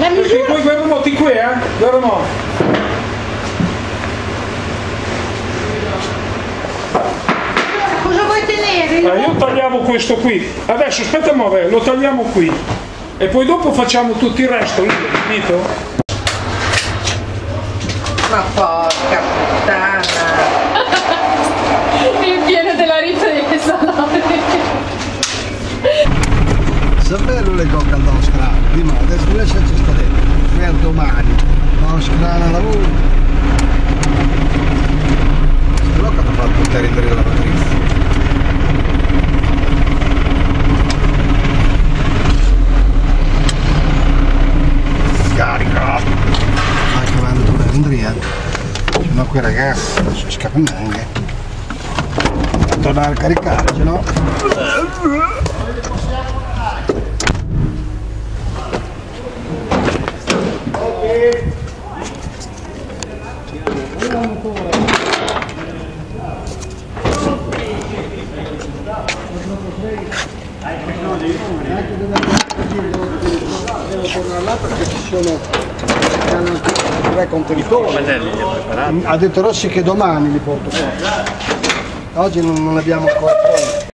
La misura... Perché poi guardano di qui, guardano. Cosa vuoi tenere? Io tagliamo questo qui. Adesso aspetta a muovere, lo tagliamo qui. E poi dopo facciamo tutto il resto, capito? Ma porca puttana! Il pieno della ripresa, no? Sapevo le cocche allo scrano, prima adesso lasciaci stare, per domani, non scrana lavoro. Se no che hanno fatto il territorio della lavatrice. Carica! Anche quando tu Andrea, se no quei ragazzi adesso scappano anche. Tornare a caricare, se no. Devo tornare là perché ci sono tre contenitori. Ha detto Rossi che domani li porto qua. Oggi non abbiamo ancora.